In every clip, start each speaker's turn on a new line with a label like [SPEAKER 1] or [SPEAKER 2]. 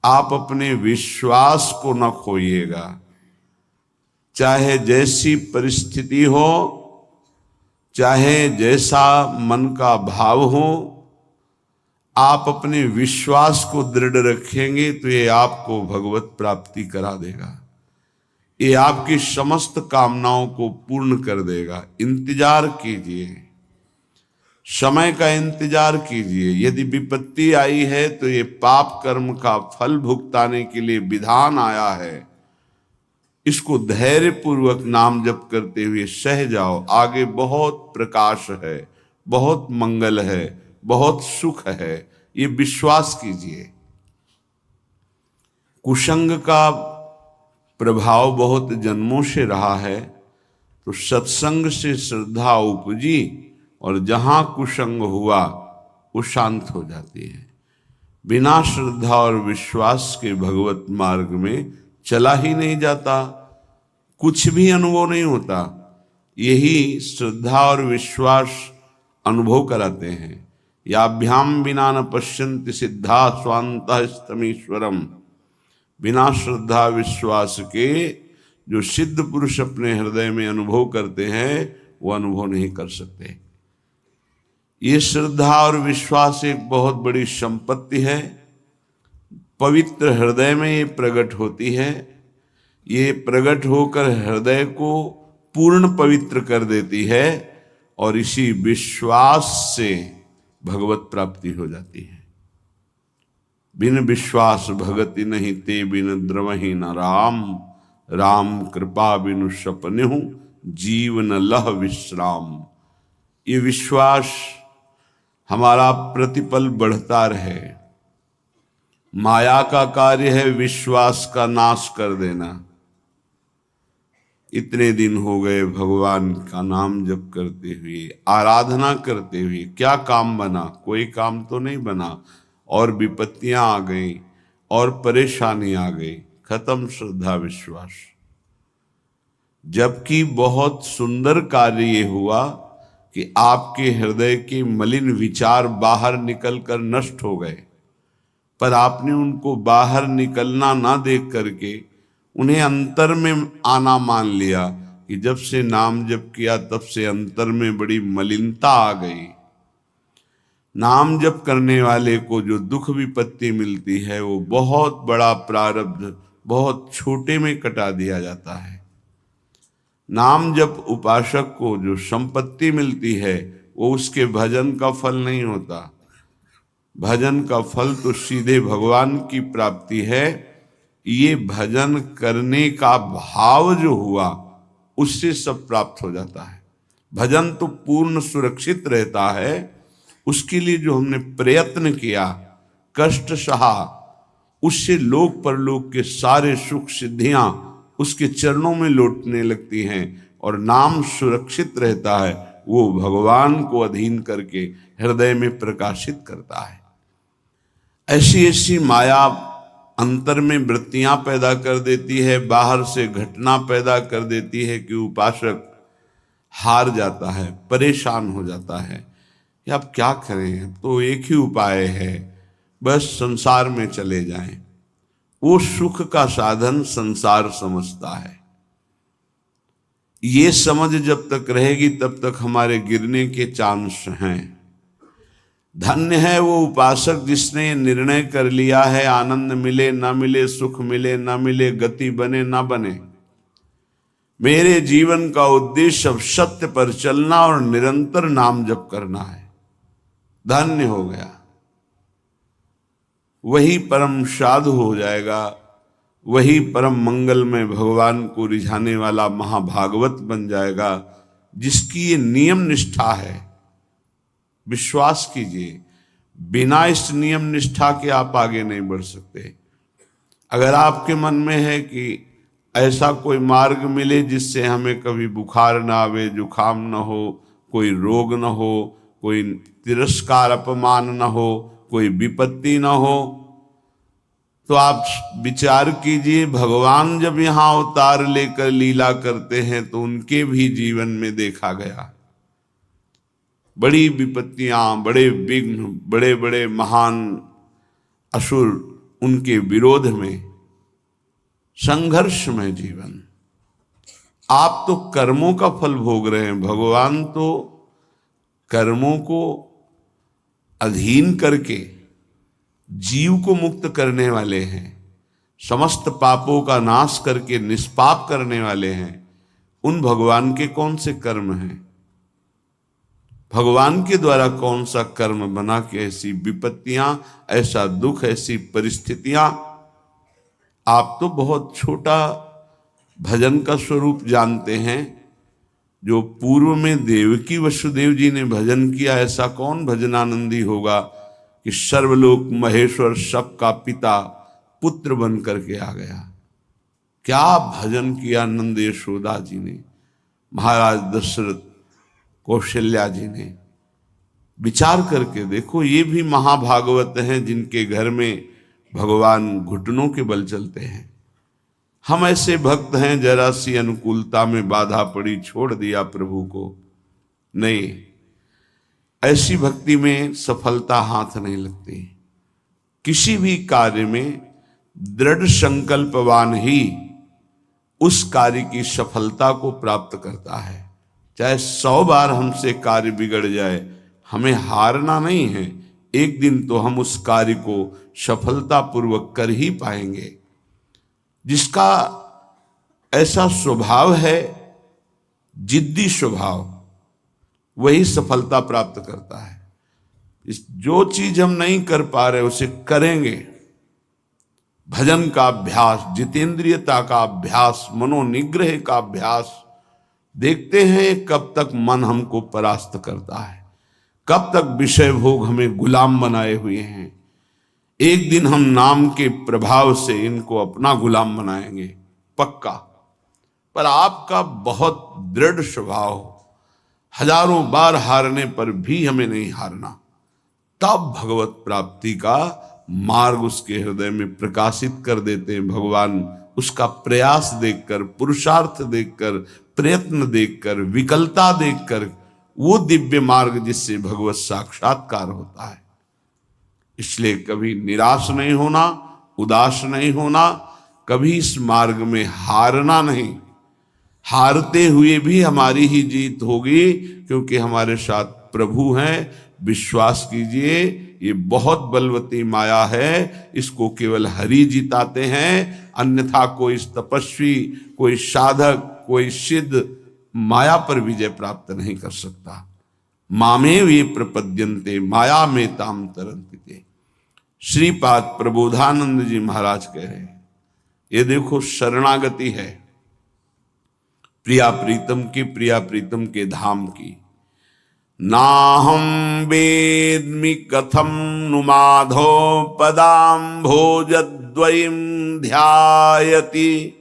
[SPEAKER 1] आप अपने विश्वास को न खोइएगा। चाहे जैसी परिस्थिति हो, चाहे जैसा मन का भाव हो, आप अपने विश्वास को दृढ़ रखेंगे तो ये आपको भगवत प्राप्ति करा देगा। ये आपकी समस्त कामनाओं को पूर्ण कर देगा। इंतजार कीजिए, समय का इंतजार कीजिए। यदि विपत्ति आई है तो ये पाप कर्म का फल भुगताने के लिए विधान आया है। इसको धैर्य पूर्वक नाम जप करते हुए सह जाओ। आगे बहुत प्रकाश है, बहुत मंगल है, बहुत सुख है, ये विश्वास कीजिए। कुसंग का प्रभाव बहुत जन्मों से रहा है, तो सत्संग से श्रद्धा उपजी और जहां कुसंग हुआ वो शांत हो जाती है। बिना श्रद्धा और विश्वास के भगवत मार्ग में चला ही नहीं जाता, कुछ भी अनुभव नहीं होता। यही श्रद्धा और विश्वास अनुभव कराते हैं। याभ्याम बिना न पश्यन्ति सिद्धा स्वांतः स्तमीश्वरम। बिना श्रद्धा विश्वास के जो सिद्ध पुरुष अपने हृदय में अनुभव करते हैं वो अनुभव नहीं कर सकते। ये श्रद्धा और विश्वास एक बहुत बड़ी संपत्ति है। पवित्र हृदय में ये प्रकट होती है। ये प्रकट होकर हृदय को पूर्ण पवित्र कर देती है और इसी विश्वास से भगवत प्राप्ति हो जाती है। बिन विश्वास भगति नहीं ते बिन द्रवहि न राम। राम कृपा बिनु सपनेहु जीवन लह विश्राम। ये विश्वास हमारा प्रतिपल बढ़ता रहे। माया का कार्य है विश्वास का नाश कर देना। इतने दिन हो गए भगवान का नाम जप करते हुए, आराधना करते हुए, क्या काम बना? कोई काम तो नहीं बना। और विपत्तियां आ गई और परेशानी आ गई, खत्म श्रद्धा विश्वास। जबकि बहुत सुंदर कार्य ये हुआ कि आपके हृदय के मलिन विचार बाहर निकलकर नष्ट हो गए, पर आपने उनको बाहर निकलना ना देख करके उन्हें अंतर में आना मान लिया कि जब से नाम जप किया तब से अंतर में बड़ी मलिनता आ गई। नाम जप करने वाले को जो दुख विपत्ति मिलती है वो बहुत बड़ा प्रारब्ध बहुत छोटे में कटा दिया जाता है। नाम जप उपासक को जो संपत्ति मिलती है वो उसके भजन का फल नहीं होता। भजन का फल तो सीधे भगवान की प्राप्ति है। ये भजन करने का भाव जो हुआ उससे सब प्राप्त हो जाता है। भजन तो पूर्ण सुरक्षित रहता है। उसके लिए जो हमने प्रयत्न किया, कष्ट सहा, उससे लोक परलोक के सारे सुख सिद्धियां उसके चरणों में लौटने लगती हैं और नाम सुरक्षित रहता है। वो भगवान को अधीन करके हृदय में प्रकाशित करता है। ऐसी ऐसी माया अंतर में वृत्तियां पैदा कर देती है, बाहर से घटना पैदा कर देती है कि उपासक हार जाता है, परेशान हो जाता है कि अब क्या करें, तो एक ही उपाय है, बस संसार में चले जाएं। वो सुख का साधन संसार समझता है। ये समझ जब तक रहेगी तब तक हमारे गिरने के चांस हैं। धन्य है वो उपासक जिसने ये निर्णय कर लिया है, आनंद मिले ना मिले, सुख मिले ना मिले, गति बने ना बने, मेरे जीवन का उद्देश्य अब सत्य पर चलना और निरंतर नाम जप करना है। धन्य हो गया, वही परम साधु हो जाएगा, वही परम मंगल में भगवान को रिझाने वाला महाभागवत बन जाएगा, जिसकी ये नियम निष्ठा है। विश्वास कीजिए, बिना इस नियम निष्ठा के आप आगे नहीं बढ़ सकते। अगर आपके मन में है कि ऐसा कोई मार्ग मिले जिससे हमें कभी बुखार ना आवे, जुखाम ना हो, कोई रोग ना हो, कोई तिरस्कार अपमान ना हो, कोई विपत्ति ना हो, तो आप विचार कीजिए, भगवान जब यहाँ अवतार लेकर लीला करते हैं तो उनके भी जीवन में देखा गया बड़ी विपत्तियां, बड़े विघ्न, बड़े बड़े महान असुर उनके विरोध में संघर्षमय जीवन। आप तो कर्मों का फल भोग रहे हैं, भगवान तो कर्मों को अधीन करके जीव को मुक्त करने वाले हैं, समस्त पापों का नाश करके निष्पाप करने वाले हैं। उन भगवान के कौन से कर्म हैं? भगवान के द्वारा कौन सा कर्म बना के ऐसी विपत्तियां, ऐसा दुख, ऐसी परिस्थितियां। आप तो बहुत छोटा भजन का स्वरूप जानते हैं। जो पूर्व में देवकी वसुदेव जी ने भजन किया, ऐसा कौन भजनानंदी होगा कि सर्वलोक महेश्वर सबका पिता पुत्र बन करके आ गया। क्या भजन किया नंद यशोदा जी ने, महाराज दशरथ, कौशल्या जी ने। विचार करके देखो, ये भी महाभागवत हैं जिनके घर में भगवान घुटनों के बल चलते हैं। हम ऐसे भक्त हैं, जरा सी अनुकूलता में बाधा पड़ी छोड़ दिया प्रभु को। नहीं, ऐसी भक्ति में सफलता हाथ नहीं लगती। किसी भी कार्य में दृढ़ संकल्पवान ही उस कार्य की सफलता को प्राप्त करता है। चाहे 100 बार हमसे कार्य बिगड़ जाए, हमें हारना नहीं है। एक दिन तो हम उस कार्य को सफलतापूर्वक कर ही पाएंगे। जिसका ऐसा स्वभाव है, जिद्दी स्वभाव, वही सफलता प्राप्त करता है। जो चीज हम नहीं कर पा रहे उसे करेंगे। भजन का अभ्यास, जितेंद्रियता का अभ्यास, मनोनिग्रह का अभ्यास। देखते हैं कब तक मन हमको परास्त करता है, कब तक विषय भोग हमें गुलाम बनाए हुए हैं। एक दिन हम नाम के प्रभाव से इनको अपना गुलाम बनाएंगे, पक्का। पर आपका बहुत दृढ़ स्वभाव, हजारों बार हारने पर भी हमें नहीं हारना। तब भगवत प्राप्ति का मार्ग उसके हृदय में प्रकाशित कर देते हैं भगवान। उसका प्रयास देखकर, पुरुषार्थ देखकर, प्रयत्न देखकर, विकलता देखकर, वो दिव्य मार्ग जिससे भगवत साक्षात्कार होता है। इसलिए कभी निराश नहीं होना, उदास नहीं होना, कभी इस मार्ग में हारना नहीं। हारते हुए भी हमारी ही जीत होगी, क्योंकि हमारे साथ प्रभु हैं। विश्वास कीजिए, ये बहुत बलवती माया है, इसको केवल हरि जिताते हैं। अन्यथा कोई तपस्वी, कोई साधक, कोई सिद्ध माया पर विजय प्राप्त नहीं कर सकता। मामेव ये प्रपद्यन्ते माया में ताम तरन्ति। श्रीपाद प्रबोधानंद जी महाराज कह रहे हैं, ये देखो शरणागति है प्रिया प्रीतम की, प्रिया प्रीतम के धाम की। नाहं वेद्मि कथम नु माधो पदां भोजद्वयं ध्यायति।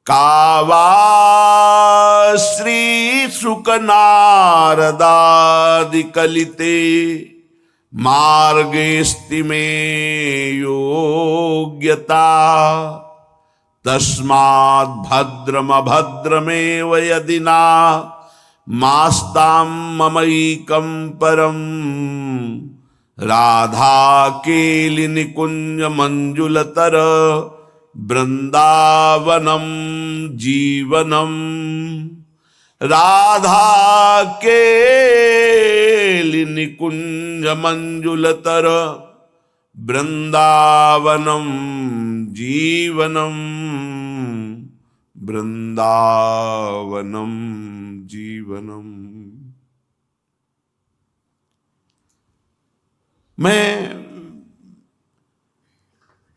[SPEAKER 1] कावा श्री शुक नारदादि कलिते मार्गेस्ति में योग्यता। तस्माद् भद्रम भद्रमेव यदि ना मास्तां ममैकं परम। राधा केलि निकुंज मंजुलतर वृंदावनम जीवनम। राधा केलि निकुंज मंजुलतर वृंदावनम जीवनम। वृंदावनम जीवनम। मैं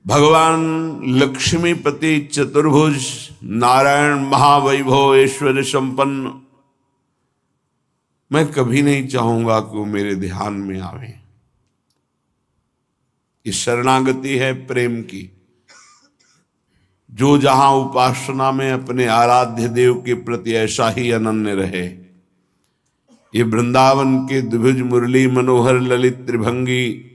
[SPEAKER 1] भगवान लक्ष्मीपति चतुर्भुज नारायण महावैभव ऐश्वर्य संपन्न, मैं कभी नहीं चाहूंगा कि वो मेरे ध्यान में आवे। ये शरणागति है प्रेम की। जो जहां उपासना में अपने आराध्य देव के प्रति ऐसा ही अनन्य रहे। ये वृंदावन के द्विभुज मुरली मनोहर ललित त्रिभंगी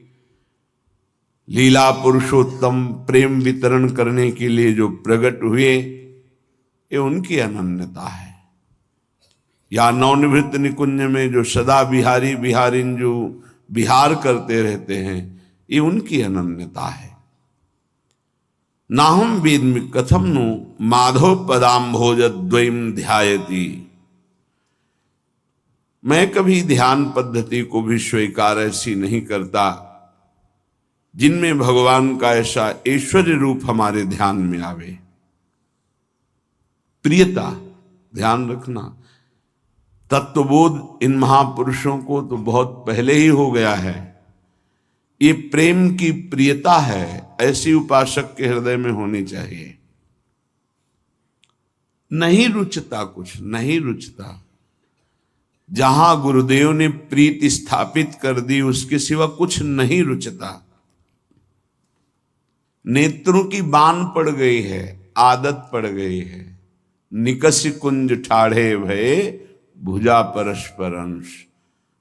[SPEAKER 1] लीला पुरुषोत्तम प्रेम वितरण करने के लिए जो प्रकट हुए, ये उनकी अनन्यता है। या नवनिवृत्त निकुंज में जो सदा बिहारी बिहारिन जो विहार करते रहते हैं, ये उनकी अनन्यता है। नाहम वेद्मि कथम नु माधव पदाम्भोज द्वयम ध्यायति। मैं कभी ध्यान पद्धति को भी स्वीकार ऐसी नहीं करता जिनमें भगवान का ऐसा ऐश्वर्य रूप हमारे ध्यान में आवे। प्रियता, ध्यान रखना, तत्वबोध इन महापुरुषों को तो बहुत पहले ही हो गया है। ये प्रेम की प्रियता है, ऐसी उपासक के हृदय में होनी चाहिए। नहीं रुचता, कुछ नहीं रुचता। जहां गुरुदेव ने प्रीति स्थापित कर दी उसके सिवा कुछ नहीं रुचता। नेत्रों की बान पड़ गई है, आदत पड़ गई है। निकसि कुंज ठाढ़े भये भुजा परस्पर अंश।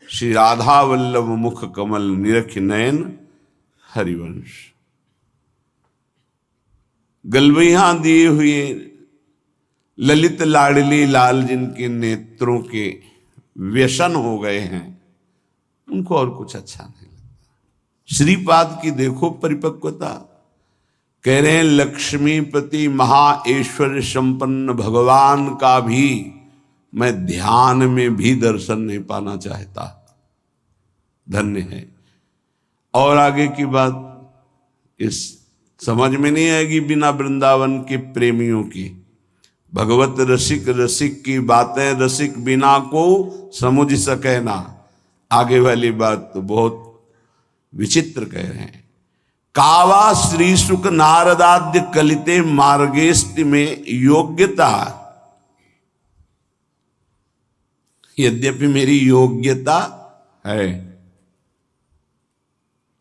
[SPEAKER 1] श्री राधा वल्लभ मुख कमल निरख नयन हरिवंश। गलबैया दिए हुए ललित लाडली लाल जिनके नेत्रों के व्यसन हो गए हैं, उनको और कुछ अच्छा नहीं लगता। श्रीपाद की देखो परिपक्वता, कह रहे हैं लक्ष्मीपति महाऐश्वर्य संपन्न भगवान का भी मैं ध्यान में भी दर्शन नहीं पाना चाहता। धन्य है। और आगे की बात इस समझ में नहीं आएगी बिना वृंदावन के प्रेमियों की। भगवत रसिक रसिक की बातें रसिक बिना को समझ सके ना। आगे वाली बात तो बहुत विचित्र कह रहे हैं। कावा श्री सुख नारदाद्य कलिते मार्गेस्ति में योग्यता। यद्यपि मेरी योग्यता है,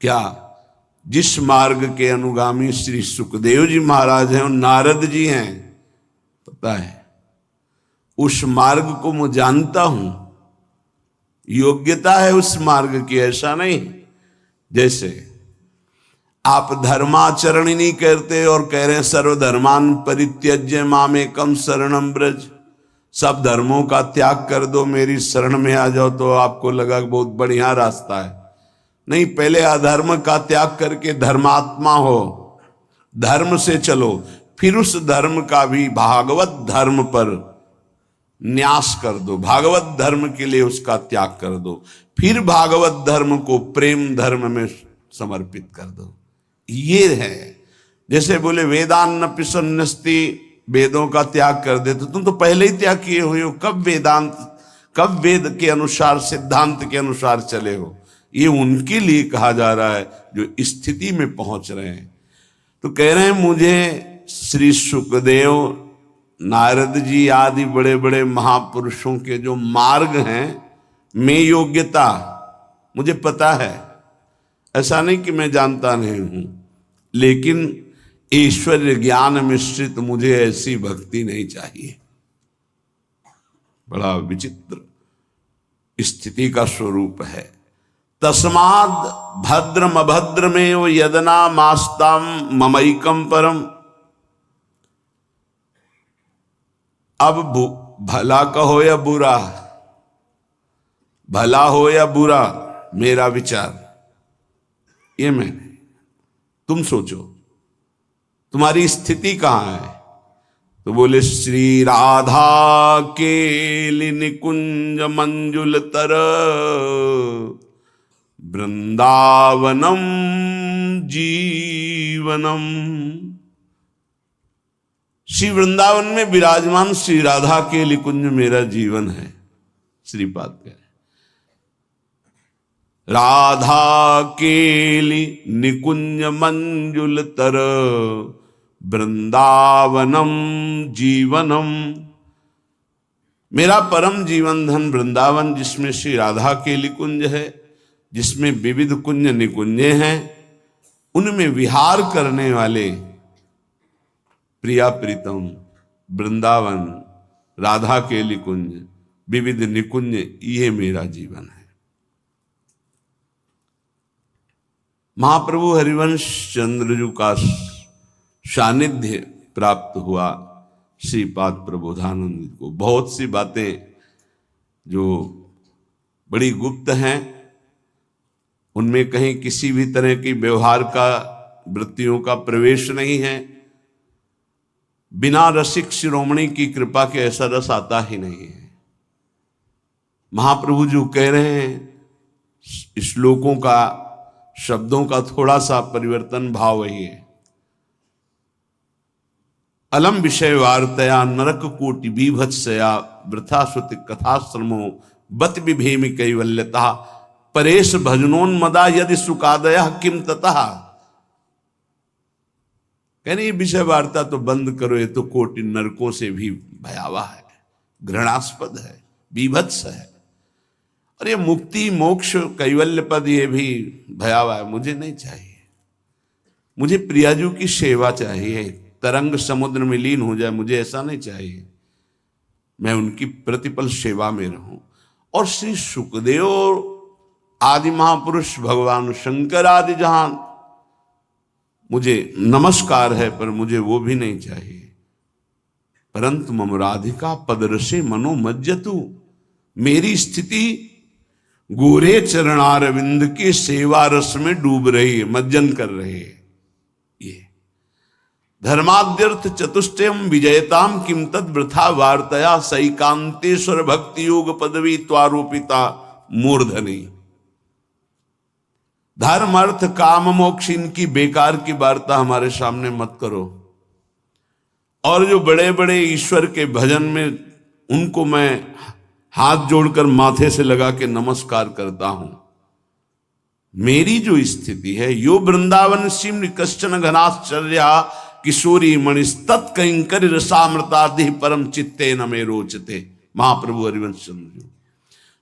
[SPEAKER 1] क्या जिस मार्ग के अनुगामी श्री सुखदेव जी महाराज हैं और नारद जी हैं, पता है उस मार्ग को मैं जानता हूं। योग्यता है उस मार्ग की, ऐसा नहीं जैसे आप धर्माचरण ही नहीं करते और कह रहे हैं सर्वधर्मान परित्यज्य मामेकम शरणम ब्रज। सब धर्मों का त्याग कर दो, मेरी शरण में आ जाओ, तो आपको लगा बहुत बढ़िया रास्ता है। नहीं, पहले अधर्म का त्याग करके धर्मात्मा हो, धर्म से चलो, फिर उस धर्म का भी भागवत धर्म पर न्यास कर दो, भागवत धर्म के लिए उसका त्याग कर दो, फिर भागवत धर्म को प्रेम धर्म में समर्पित कर दो। ये है जैसे बोले वेदान्न पिसन्नस्ति, वेदों का त्याग कर दे, तो तुम तो पहले ही त्याग किए हुए हो। कब वेदांत, कब वेद के अनुसार सिद्धांत के अनुसार चले हो? ये उनके लिए कहा जा रहा है जो स्थिति में पहुंच रहे हैं। तो कह रहे हैं मुझे श्री सुखदेव नारद जी आदि बड़े बड़े महापुरुषों के जो मार्ग हैं में योग्यता मुझे पता है। ऐसा नहीं कि मैं जानता नहीं हूं, लेकिन ऐश्वर्य ज्ञान मिश्रित मुझे ऐसी भक्ति नहीं चाहिए। बड़ा विचित्र स्थिति का स्वरूप है। तस्माद भद्रम अभद्र में वो यदना मास्ताम ममैकम परम। अब भला कहो या बुरा, भला हो या बुरा, मेरा विचार ये मैं, तुम सोचो तुम्हारी स्थिति कहां है। तो बोले श्री राधा के निकुंज मंजुल तर वृंदावनम जीवनम। श्री वृंदावन में विराजमान श्री राधा के निकुंज मेरा जीवन है। श्रीपाद कह रहे राधा केली निकुंज मंजुल तर वृंदावनम जीवनम। मेरा परम जीवन धन वृंदावन, जिसमें श्री राधा केली कुंज है, जिसमें विविध कुंज निकुंजे हैं, उनमें विहार करने वाले प्रिया प्रीतम वृंदावन, राधा केली कुंज, विविध निकुंज, ये मेरा जीवन है। महाप्रभु हरिवंश चंद्रजू का सानिध्य प्राप्त हुआ श्रीपाद प्रबोधानंद को। बहुत सी बातें जो बड़ी गुप्त हैं, उनमें कहीं किसी भी तरह की व्यवहार का, वृत्तियों का प्रवेश नहीं है। बिना रसिक शिरोमणि की कृपा के ऐसा रस आता ही नहीं है। महाप्रभु जो कह रहे हैं श्लोकों का, शब्दों का थोड़ा सा परिवर्तन, भाव वही है। अलम विषय वार्तया नरक कोटि बीभत्सया वृथा श्रुति कथाश्रमो बत विभेमि कैवल्यता परेश भजनोन्मदा यदि सुकादया किम ततः। कहने ये विषय वार्ता तो बंद करो, ये तो कोटि नरकों से भी भयावह है, घृणास्पद है, बीभत्स है। और ये मुक्ति मोक्ष कैवल्य पद ये भी भयावह है। मुझे नहीं चाहिए, मुझे प्रियाजू की सेवा चाहिए, तरंग समुद्र में लीन हो जाए, मुझे ऐसा नहीं चाहिए। मैं उनकी प्रतिपल सेवा में रहूं। और श्री सुखदेव आदि महापुरुष, भगवान शंकर आदि जहां मुझे नमस्कार है, पर मुझे वो भी नहीं चाहिए। परंतु मम राधिका पदरसे मनो मज्जतु, मेरी स्थिति गोरे चरणारविंद के सेवा रस में डूब रही है, मज्जन कर रही है। ये धर्माद्यर्थ चतुष्टयम विजयताम किम तद वृथा वार्तया सैकांतेश्वर भक्ति योग पदवी त्वारोपिता मूर्धनी। धर्म अर्थ काम मोक्ष इनकी बेकार की वार्ता हमारे सामने मत करो। और जो बड़े बड़े ईश्वर के भजन में, उनको मैं हाथ जोड़कर माथे से लगा के नमस्कार करता हूं। मेरी जो स्थिति है, यो वृंदावन सिम कश्चन घनाश्चर्या किशोरी मणिस्तत् कंकर रसामृतादि परम चित्ते न मे रोचते। महाप्रभु हरिवंश चंद्र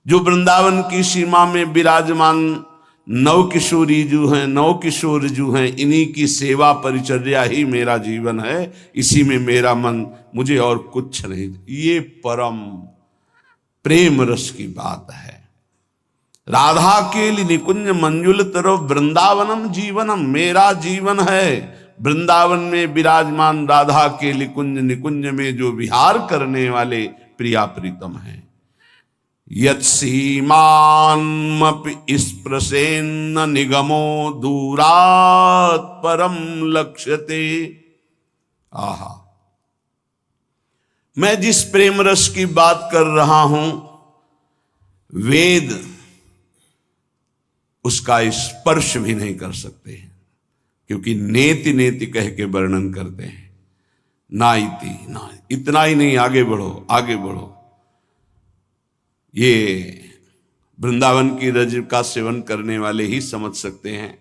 [SPEAKER 1] जो वृंदावन की सीमा में विराजमान नव किशोरी जो हैं, नव किशोर जो हैं, इन्हीं की सेवा परिचर्या ही मेरा जीवन है, इसी में मेरा मन, मुझे और कुछ नहीं। ये परम प्रेम रस की बात है। राधा के लिए निकुंज मंजुल तरो वृंदावनम जीवनम, मेरा जीवन है वृंदावन में विराजमान राधा के निकुंज, निकुंज में जो विहार करने वाले प्रिया प्रीतम हैं। यत् सीमान्मपि स्पृशेन्न निगमो दूरात् परम लक्ष्यते। आहा, मैं जिस प्रेम रस की बात कर रहा हूं, वेद उसका स्पर्श भी नहीं कर सकते, क्योंकि नेति नेति कह के वर्णन करते हैं। ना इति, ना इतना ही नहीं, आगे बढ़ो, आगे बढ़ो। ये वृंदावन की रज का सेवन करने वाले ही समझ सकते हैं।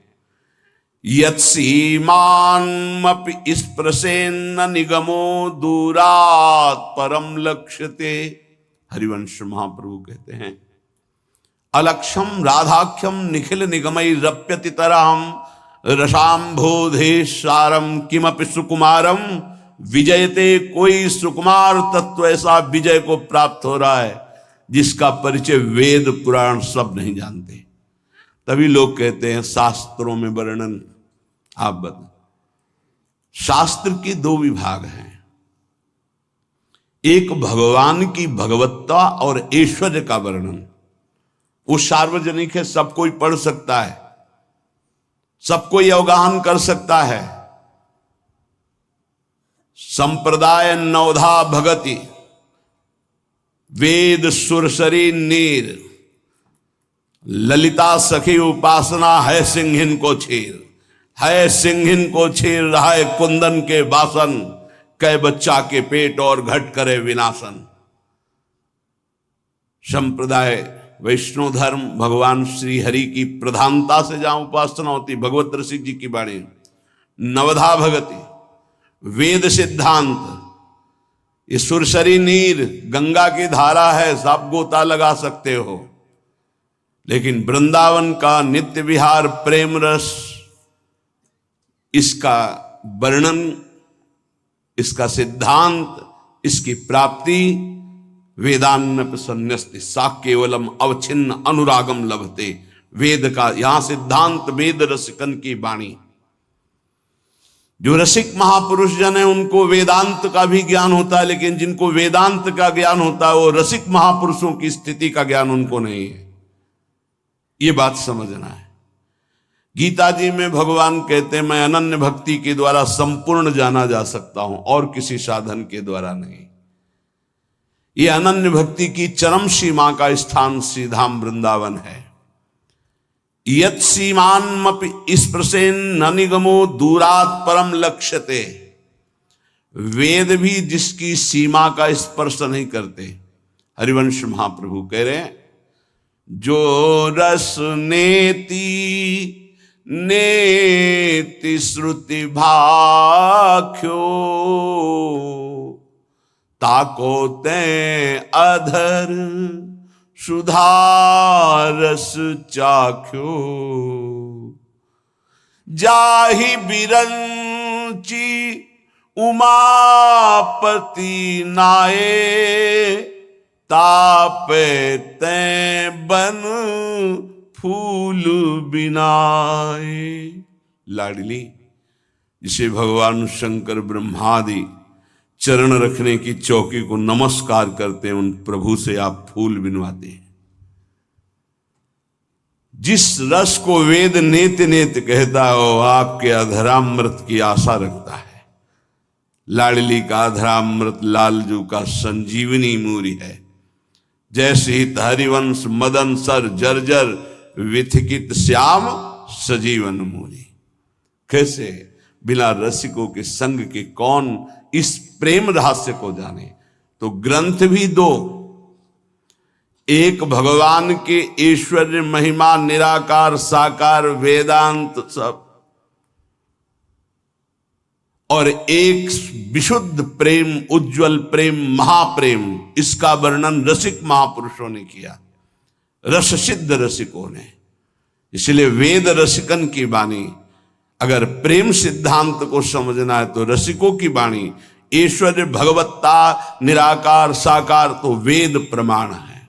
[SPEAKER 1] यत् सीमान्मपि स्पृशेन्न निगमो दूरात् परम लक्ष्यते। हरिवंश महाप्रभु कहते हैं, अलक्षम राधाख्यम निखिल निगमैरप्यति तरहम रसाम्भोधेशारम किमपि सुकुमारम विजयते। कोई सुकुमार तत्व ऐसा विजय को प्राप्त हो रहा है जिसका परिचय वेद पुराण सब नहीं जानते। तभी लोग कहते हैं शास्त्रों में वर्णन। आप बता, शास्त्र के दो विभाग हैं, एक भगवान की भगवत्ता और ऐश्वर्य का वर्णन। वो सार्वजनिक है, सब कोई पढ़ सकता है, सब कोई अवगाहन कर सकता है। संप्रदाय नवधा भगति वेद सुरसरी नीर, ललिता सखी उपासना है सिंहिन को छेर। है सिंहिन को छेर रहा है कुंदन के बासन, कै बच्चा के पेट और घट करे विनाशन। संप्रदाय वैष्णव धर्म, भगवान श्री हरि की प्रधानता से जहां उपासना होती, भगवत रसिक जी की वाणी। नवधा भगति वेद सिद्धांत, ये सुरसरी नीर गंगा की धारा है, सब गोता लगा सकते हो। लेकिन वृंदावन का नित्य विहार प्रेम रस, इसका वर्णन, इसका सिद्धांत, इसकी प्राप्ति वेदान्न संन्यस्ति सा केवलम अवच्छिन्न अनुरागम लभते। वेद का यहां सिद्धांत, वेद रसिकन की वाणी। जो रसिक महापुरुष जन है उनको वेदांत का भी ज्ञान होता है, लेकिन जिनको वेदांत का ज्ञान होता है वो रसिक महापुरुषों की स्थिति का ज्ञान उनको नहीं है। ये बात समझना है। गीता जी में भगवान कहते हैं, मैं अनन्य भक्ति के द्वारा संपूर्ण जाना जा सकता हूं और किसी साधन के द्वारा नहीं। ये अनन्य भक्ति की चरम सीमा का स्थान श्री धाम वृंदावन है। यत् सीमान्मपि स्पृशेन न निगमो दूरात् परम लक्ष्यते। वेद भी जिसकी सीमा का स्पर्श नहीं करते। हरिवंश महाप्रभु कह रहे हैं, जो रस नेति नेति श्रुति भाख्यो ताको ते अधर सुधारस चाख्यो। जाहि बिरंची उमापति नाये तापे ते बन फूल बिनाए। लाडली, जिसे भगवान शंकर ब्रह्मादि चरण रखने की चौकी को नमस्कार करते हैं, उन प्रभु से आप फूल बिनवाते हैं। जिस रस को वेद नेत नेत कहता हो, आपके अधरामृत की आशा रखता है। लाडली का अधरामृत लालजू का संजीवनी मूरी है। जैसे ही हरिवंश मदन सर जर्जर विथिकित श्याम सजीवन मूरी। कैसे बिना रसिकों के संग के कौन इस प्रेम रहस्य को जाने। तो ग्रंथ भी दो, एक भगवान के ऐश्वर्य महिमा निराकार साकार वेदांत सब, और एक विशुद्ध प्रेम उज्जवल प्रेम महाप्रेम। इसका वर्णन रसिक महापुरुषों ने किया, रस सिद्ध रसिकों ने। इसलिए वेद रसिकन की वाणी। अगर प्रेम सिद्धांत को समझना है तो रसिकों की वाणी। ऐश्वर्य भगवत्ता निराकार साकार तो वेद प्रमाण है।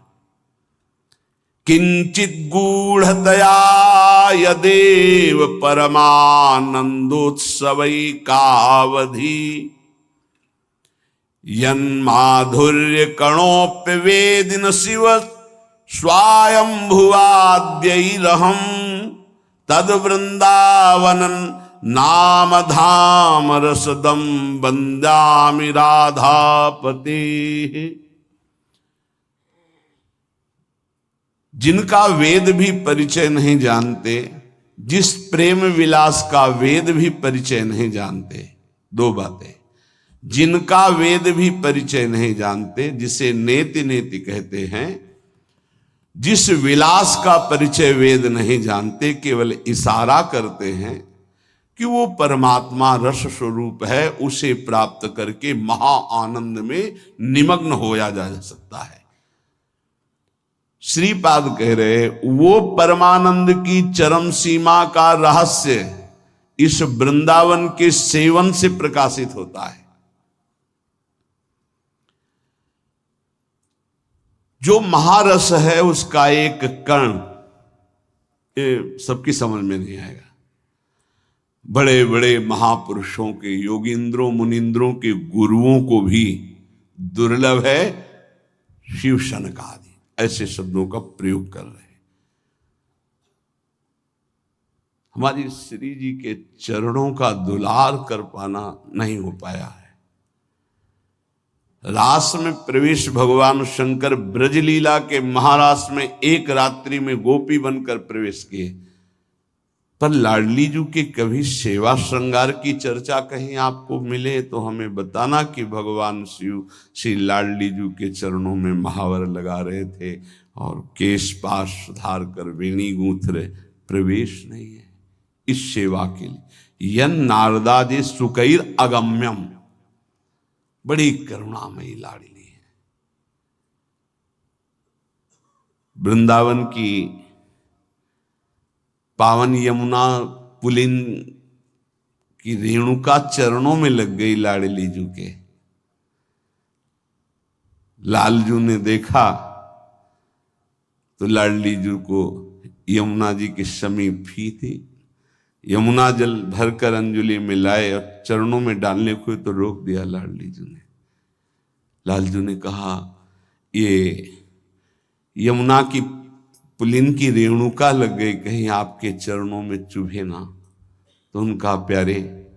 [SPEAKER 1] किंचित गूढ़तया यदेव परमानंदोत्सवई कावधि यन्माधुर्य कणोप्य वेदिन शिव स्वायंभुवाद्यैरहं तद वृंदावनन नाम धाम रसदम वंदामि राधापते। जिनका वेद भी परिचय नहीं जानते, जिस प्रेम विलास का वेद भी परिचय नहीं जानते। दो बातें, जिनका वेद भी परिचय नहीं जानते, जिसे नेति नेति कहते हैं, जिस विलास का परिचय वेद नहीं जानते, केवल इशारा करते हैं कि वो परमात्मा रस स्वरूप है, उसे प्राप्त करके महा आनंद में निमग्न होया जा सकता है। श्रीपाद कह रहे, वो परमानंद की चरम सीमा का रहस्य इस वृंदावन के सेवन से प्रकाशित होता है। जो महारस है उसका एक कण, ये सबकी समझ में नहीं आएगा। बड़े बड़े महापुरुषों के, योगींद्रों मुनिंद्रों के गुरुओं को भी दुर्लभ है शिव शनकादि ऐसे शब्दों का प्रयोग कर रहे हैं। हमारी श्री जी के चरणों का दुलार कर पाना नहीं हो पाया है। रास में प्रवेश भगवान शंकर ब्रजलीला के महारास में एक रात्रि में गोपी बनकर प्रवेश किए, पर लाडली जी के कभी सेवा श्रृंगार की चर्चा कहीं आपको मिले तो हमें बताना कि भगवान शिव श्री लाडली जी के चरणों में महावर लगा रहे थे और केश पाश सुधार कर वेणी गूंथ रहे। प्रवेश नहीं है इस सेवा के लिए। यन नारदादि सुकैर अगम्यम, बड़ी करुणामयी लाडली है। वृंदावन की पावन यमुना पुलिन की रेणुका चरणों में लग गई लाडली जू के। लालजू ने देखा तो लाडली जू को यमुना जी के समीप ही थी। यमुना जल भरकर अंजलि में लाए और चरणों में डालने को तो रोक दिया लाडली जू ने। लालजू ने कहा, ये यमुना की पुलिन की रेणुका लग गई, कहीं आपके चरणों में चुभे ना। तो उनका प्यारे,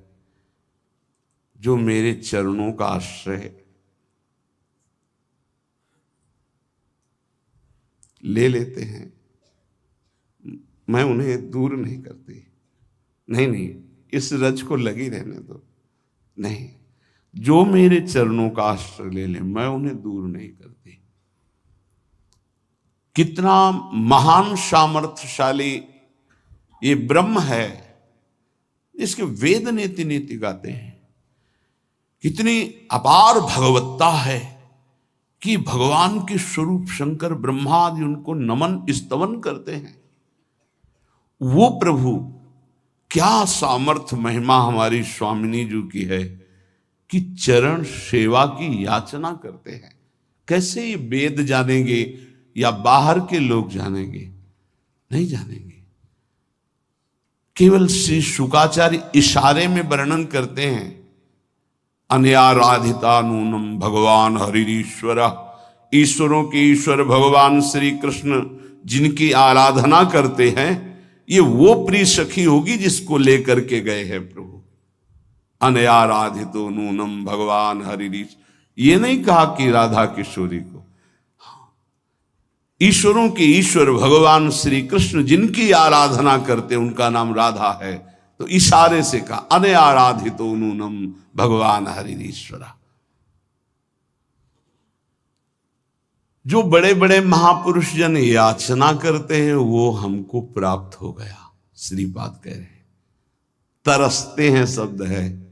[SPEAKER 1] जो मेरे चरणों का आश्रय ले लेते हैं, मैं उन्हें दूर नहीं करती। नहीं नहीं, इस रज को लगी रहने दो। नहीं, जो मेरे चरणों का आश्रय ले ले, मैं उन्हें दूर नहीं करती। कितना महान सामर्थ्यशाली ये ब्रह्म है, जिसके वेद नीति नीति गाते हैं। कितनी अपार भगवत्ता है कि भगवान के स्वरूप शंकर ब्रह्मा आदि उनको नमन स्तवन करते हैं। वो प्रभु, क्या सामर्थ्य महिमा हमारी स्वामिनी जी की है कि चरण सेवा की याचना करते हैं। कैसे ये वेद जानेंगे या बाहर के लोग जानेंगे? नहीं जानेंगे। केवल श्री शुकाचार्य इशारे में वर्णन करते हैं, अनयाराधिता नूनम भगवान हरिश्वर। ईश्वरों के ईश्वर भगवान श्री कृष्ण जिनकी आराधना करते हैं, ये वो प्रिय सखी होगी जिसको लेकर के गए हैं प्रभु। अनयाराधितो नूनम भगवान हरिश, ये नहीं कहा कि राधा किशोरी को। ईश्वरों के ईश्वर भगवान श्री कृष्ण जिनकी आराधना करते उनका नाम राधा है। तो इशारे से कहा अनयाराधितो नूनम भगवान हरिश्वरा। जो बड़े बड़े महापुरुष जन याचना करते हैं वो हमको प्राप्त हो गया। श्रीपाद कह रहे हैं, तरसते हैं शब्द है।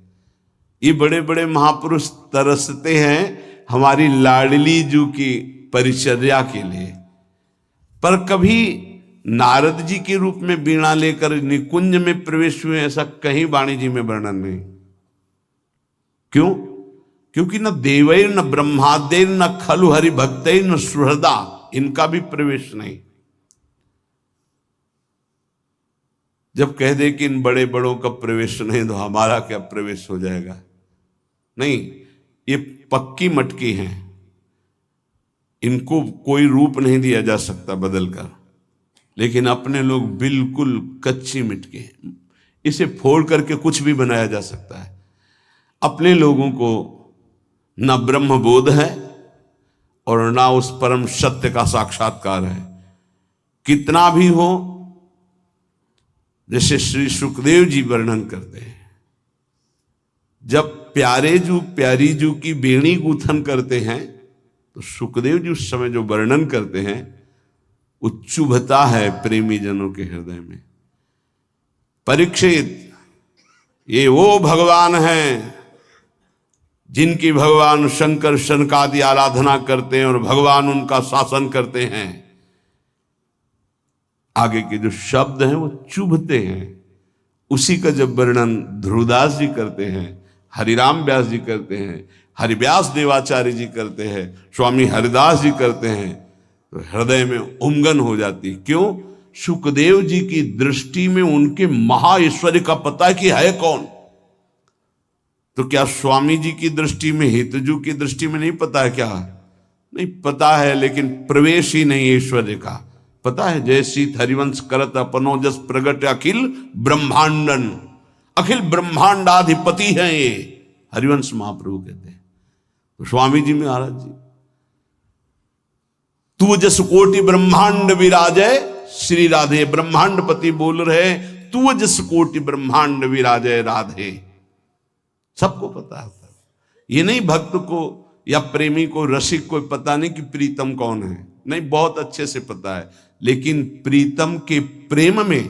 [SPEAKER 1] ये बड़े बड़े महापुरुष तरसते हैं हमारी लाडली जू की परिचर्या के लिए। पर कभी नारद जी के रूप में बीणा लेकर निकुंज में प्रवेश हुए, ऐसा कहीं वाणी जी में वर्णन नहीं। क्यों? क्योंकि न देवैर न ब्रह्मादेर न खलु हरि भक्तैर न सुहृदा, इनका भी प्रवेश नहीं। जब कह दे कि इन बड़े बड़ों का प्रवेश नहीं तो हमारा क्या प्रवेश हो जाएगा? नहीं, ये पक्की मटकी हैं, इनको कोई रूप नहीं दिया जा सकता बदलकर। लेकिन अपने लोग बिल्कुल कच्ची मिटके हैं, इसे फोड़ करके कुछ भी बनाया जा सकता है। अपने लोगों को न ब्रह्म बोध है और ना उस परम सत्य का साक्षात्कार है। कितना भी हो, जैसे श्री सुखदेव जी वर्णन करते हैं, जब प्यारे जू प्यारी जू की बेणी गूथन करते हैं तो सुखदेव जी उस समय जो वर्णन करते हैं वो चुभता है प्रेमी जनों के हृदय में। परीक्षित, ये वो भगवान हैं जिनकी भगवान शंकर शनकादि आराधना करते हैं और भगवान उनका शासन करते हैं। आगे के जो शब्द हैं वो चुभते हैं। उसी का जब वर्णन ध्रुवदास जी करते हैं, हरिराम व्यास जी करते हैं, हरिव्यास देवाचार्य जी करते हैं, स्वामी हरिदास जी करते हैं, तो हृदय में उमगन हो जाती। क्यों? सुखदेव जी की दृष्टि में उनके महाईश्वर्य का पता है कि है कौन। तो क्या स्वामी जी की दृष्टि में, हितजू की दृष्टि में नहीं पता है क्या? नहीं पता है, लेकिन प्रवेश ही नहीं ऐश्वर्य का। पता है, जय सीत हरिवंश करत अपनो जस प्रगट अखिल ब्रह्मांडन, अखिल ब्रह्मांडाधिपति हैं ये, हरिवंश महाप्रभु कहते हैं। तो स्वामी जी महाराज जी, तू जस कोटि ब्रह्मांड विराजय श्री राधे, ब्रह्मांडपति बोल रहे, तू जस कोटि ब्रह्मांड विराजय राधे। सबको पता है। ये नहीं भक्त को या प्रेमी को, रसिक को पता नहीं कि प्रीतम कौन है, नहीं, बहुत अच्छे से पता है। लेकिन प्रीतम के प्रेम में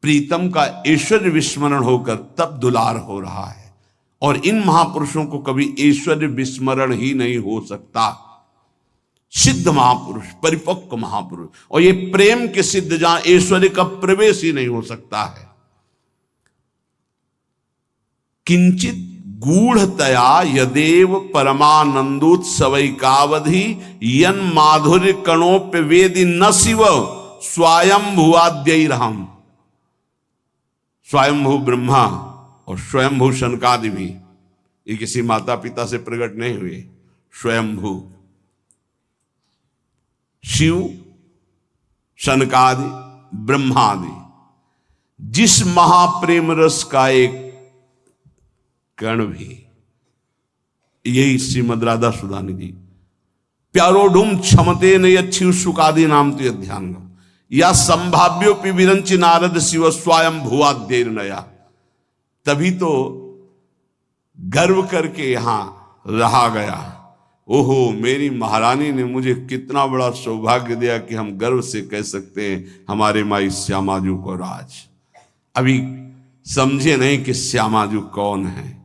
[SPEAKER 1] प्रीतम का ऐश्वर्य विस्मरण होकर तब दुलार हो रहा है। और इन महापुरुषों को कभी ऐश्वर्य विस्मरण ही नहीं हो सकता। सिद्ध महापुरुष, परिपक्व महापुरुष, और ये प्रेम के सिद्ध जहां ऐश्वर्य का प्रवेश ही नहीं हो सकता है। किंचित गूढ़तया यदेव परमानंदोत्सवैकावधि यन माधुर्य कणोप्य वेदि न शिव स्वयंभुवाद्यैरहम्। स्वयंभू ब्रह्मा और स्वयंभू शनकादि भी, ये किसी माता पिता से प्रकट नहीं हुए। स्वयंभू शिव शनकादि ब्रह्मादि जिस महाप्रेम रस का एक कण भी, यही श्रीमद राधा सुधा निधि प्यारोडुम क्षमते न यच्छिव सुकादि नाम तो ध्यान या संभाव्योपि विरंच नारद शिव स्वयं भुवाद्यैर नया। तभी तो गर्व करके यहां रहा गया। ओहो, मेरी महारानी ने मुझे कितना बड़ा सौभाग्य दिया कि हम गर्व से कह सकते हैं हमारे माई श्यामाजू को राज। अभी समझे नहीं कि श्यामाजू कौन है।